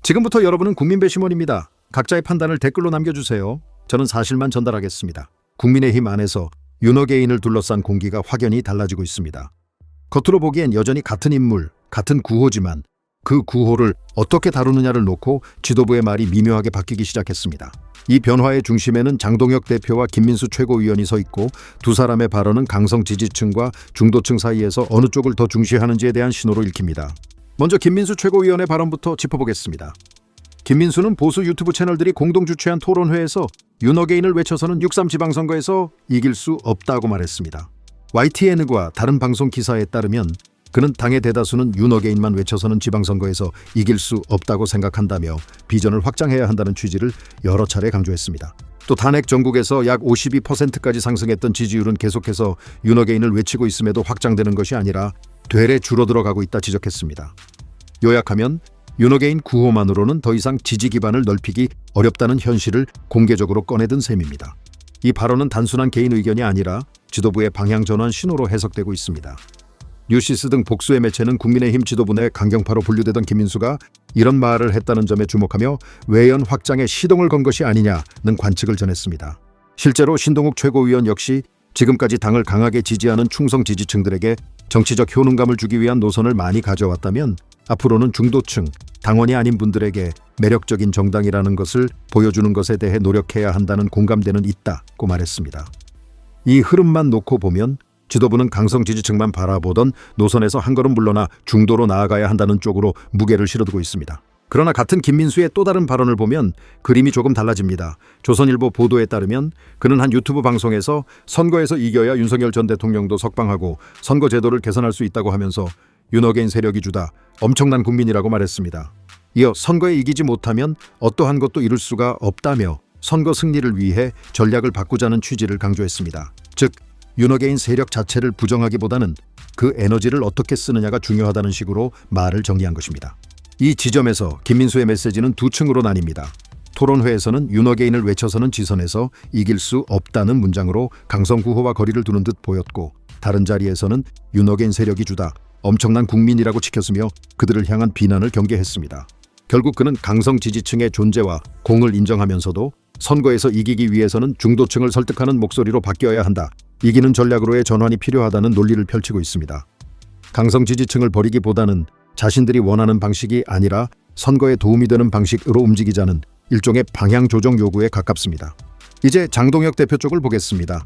지금부터 여러분은 국민 배심원입니다. 각자의 판단을 댓글로 남겨주세요. 저는 사실만 전달하겠습니다. 국민의힘 안에서 윤호개인을 둘러싼 공기가 확연히 달라지고 있습니다. 겉으로 보기엔 여전히 같은 인물, 같은 구호지만 그 구호를 어떻게 다루느냐를 놓고 지도부의 말이 미묘하게 바뀌기 시작했습니다. 이 변화의 중심에는 장동혁 대표와 김민수 최고위원이 서 있고 두 사람의 발언은 강성 지지층과 중도층 사이에서 어느 쪽을 더 중시하는지에 대한 신호로 읽힙니다. 먼저 김민수 최고위원의 발언부터 짚어보겠습니다. 김민수는 보수 유튜브 채널들이 공동 주최한 토론회에서 윤호개인을 외쳐서는 6.3 지방선거에서 이길 수 없다고 말했습니다. YTN과 다른 방송 기사에 따르면 그는 당의 대다수는 윤호개인만 외쳐서는 지방선거에서 이길 수 없다고 생각한다며 비전을 확장해야 한다는 취지를 여러 차례 강조했습니다. 또 탄핵 전국에서 약 52%까지 상승했던 지지율은 계속해서 윤호개인을 외치고 있음에도 확장되는 것이 아니라 되레 줄어들어가고 있다 지적했습니다. 요약하면 윤호개인 구호만으로는 더 이상 지지 기반을 넓히기 어렵다는 현실을 공개적으로 꺼내든 셈입니다. 이 발언은 단순한 개인 의견이 아니라 지도부의 방향 전환 신호로 해석되고 있습니다. 뉴시스 등 복수의 매체는 국민의힘 지도부 내 강경파로 분류되던 김민수가 이런 말을 했다는 점에 주목하며 외연 확장에 시동을 건 것이 아니냐는 관측을 전했습니다. 실제로 신동욱 최고위원 역시 지금까지 당을 강하게 지지하는 충성 지지층들에게 정치적 효능감을 주기 위한 노선을 많이 가져왔다면 앞으로는 중도층, 당원이 아닌 분들에게 매력적인 정당이라는 것을 보여주는 것에 대해 노력해야 한다는 공감대는 있다고 말했습니다. 이 흐름만 놓고 보면 지도부는 강성 지지층만 바라보던 노선에서 한 걸음 물러나 중도로 나아가야 한다는 쪽으로 무게를 실어두고 있습니다. 그러나 같은 김민수의 또 다른 발언을 보면 그림이 조금 달라집니다. 조선일보 보도에 따르면 그는 한 유튜브 방송에서 선거에서 이겨야 윤석열 전 대통령도 석방하고 선거 제도를 개선할 수 있다고 하면서 윤호개인 세력이 주다 엄청난 국민이라고 말했습니다. 이어 선거에 이기지 못하면 어떠한 것도 이룰 수가 없다며 선거 승리를 위해 전략을 바꾸자는 취지를 강조했습니다. 즉 윤호개인 세력 자체를 부정하기보다는 그 에너지를 어떻게 쓰느냐가 중요하다는 식으로 말을 정리한 것입니다. 이 지점에서 김민수의 메시지는 두 층으로 나뉩니다. 토론회에서는 윤호개인을 외쳐서는 지선에서 이길 수 없다는 문장으로 강성 구호와 거리를 두는 듯 보였고, 다른 자리에서는 윤호개인 세력이 주다 엄청난 국민이라고 지켰으며 그들을 향한 비난을 경계했습니다. 결국 그는 강성 지지층의 존재와 공을 인정하면서도 선거에서 이기기 위해서는 중도층을 설득하는 목소리로 바뀌어야 한다, 이기는 전략으로의 전환이 필요하다는 논리를 펼치고 있습니다. 강성 지지층을 버리기보다는 자신들이 원하는 방식이 아니라 선거에 도움이 되는 방식으로 움직이자는 일종의 방향 조정 요구에 가깝습니다. 이제 장동혁 대표 쪽을 보겠습니다.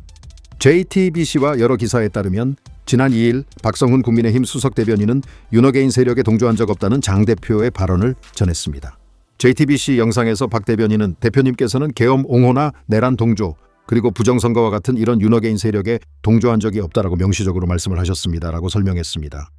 JTBC와 여러 기사에 따르면 지난 2일 박성훈 국민의힘 수석 대변인은 윤호개인 세력에 동조한 적 없다는 장 대표의 발언을 전했습니다. JTBC 영상에서 박 대변인은 대표님께서는 계엄 옹호나 내란 동조, 그리고 부정선거와 같은 이런 윤호개인 세력에 동조한 적이 없다라고 명시적으로 말씀을 하셨습니다라고 설명했습니다.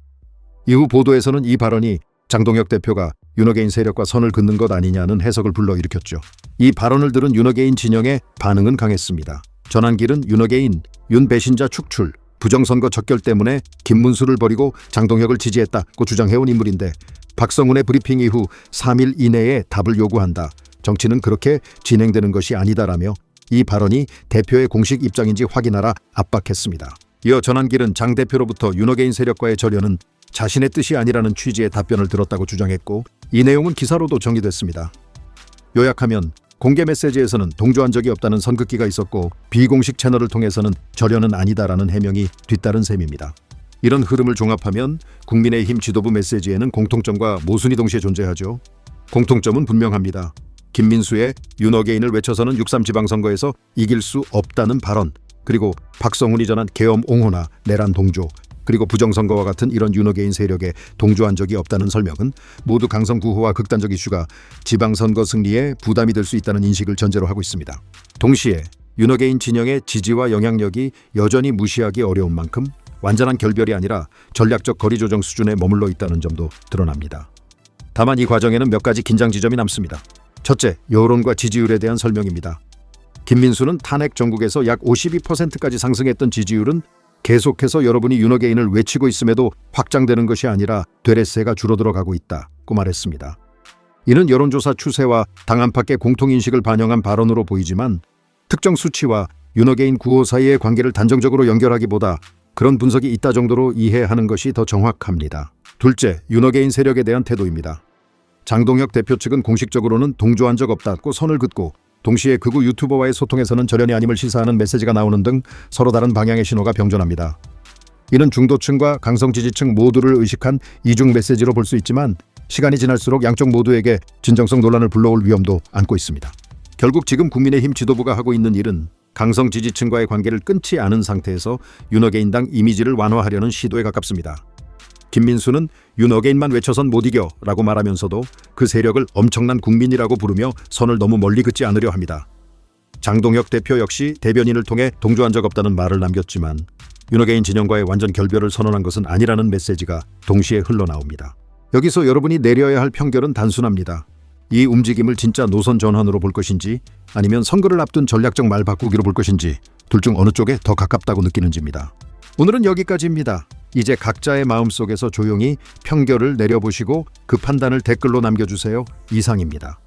이후 보도에서는 이 발언이 장동혁 대표가 윤호개인 세력과 선을 긋는 것 아니냐는 해석을 불러일으켰죠. 이 발언을 들은 윤호개인 진영의 반응은 강했습니다. 전한길은 윤호개인, 윤 배신자 축출, 부정선거 적결 때문에 김문수를 버리고 장동혁을 지지했다고 주장해온 인물인데 박성훈의 브리핑 이후 3일 이내에 답을 요구한다, 정치는 그렇게 진행되는 것이 아니다라며 이 발언이 대표의 공식 입장인지 확인하라 압박했습니다. 이어 전한길은 장 대표로부터 윤호개인 세력과의 절연은 자신의 뜻이 아니라는 취지의 답변을 들었다고 주장했고, 이 내용은 기사로도 정리됐습니다. 요약하면 공개 메시지에서는 동조한 적이 없다는 선긋기가 있었고 비공식 채널을 통해서는 절연은 아니다라는 해명이 뒤따른 셈입니다. 이런 흐름을 종합하면 국민의힘 지도부 메시지에는 공통점과 모순이 동시에 존재하죠. 공통점은 분명합니다. 김민수의 윤호개인을 외쳐서는 6.3 지방선거에서 이길 수 없다는 발언, 그리고 박성훈이 전한 계엄 옹호나 내란 동조, 그리고 부정선거와 같은 이런 윤호개인 세력에 동조한 적이 없다는 설명은 모두 강성 구호와 극단적 이슈가 지방선거 승리에 부담이 될 수 있다는 인식을 전제로 하고 있습니다. 동시에 윤호개인 진영의 지지와 영향력이 여전히 무시하기 어려운 만큼 완전한 결별이 아니라 전략적 거리 조정 수준에 머물러 있다는 점도 드러납니다. 다만 이 과정에는 몇 가지 긴장 지점이 남습니다. 첫째, 여론과 지지율에 대한 설명입니다. 김민수는 탄핵 전국에서 약 52%까지 상승했던 지지율은 계속해서 여러분이 윤호개인을 외치고 있음에도 확장되는 것이 아니라 되레세가 줄어들어가고 있다고 말했습니다. 이는 여론조사 추세와 당 안팎의 공통인식을 반영한 발언으로 보이지만 특정 수치와 윤호개인 구호 사이의 관계를 단정적으로 연결하기보다 그런 분석이 있다 정도로 이해하는 것이 더 정확합니다. 둘째, 윤호개인 세력에 대한 태도입니다. 장동혁 대표 측은 공식적으로는 동조한 적 없다고 선을 긋고 동시에 극우 유튜버와의 소통에서는 절연이 아님을 시사하는 메시지가 나오는 등 서로 다른 방향의 신호가 병존합니다. 이는 중도층과 강성 지지층 모두를 의식한 이중 메시지로 볼 수 있지만 시간이 지날수록 양쪽 모두에게 진정성 논란을 불러올 위험도 안고 있습니다. 결국 지금 국민의힘 지도부가 하고 있는 일은 강성 지지층과의 관계를 끊지 않은 상태에서 윤어게인당 이미지를 완화하려는 시도에 가깝습니다. 김민수는 윤어게인만 외쳐선 못 이겨 라고 말하면서도 그 세력을 엄청난 국민이라고 부르며 선을 너무 멀리 긋지 않으려 합니다. 장동혁 대표 역시 대변인을 통해 동조한 적 없다는 말을 남겼지만 윤어게인 진영과의 완전 결별을 선언한 것은 아니라는 메시지가 동시에 흘러나옵니다. 여기서 여러분이 내려야 할 평결은 단순합니다. 이 움직임을 진짜 노선 전환으로 볼 것인지 아니면 선거를 앞둔 전략적 말 바꾸기로 볼 것인지 둘 중 어느 쪽에 더 가깝다고 느끼는지입니다. 오늘은 여기까지입니다. 이제 각자의 마음속에서 조용히 평결을 내려보시고 그 판단을 댓글로 남겨주세요. 이상입니다.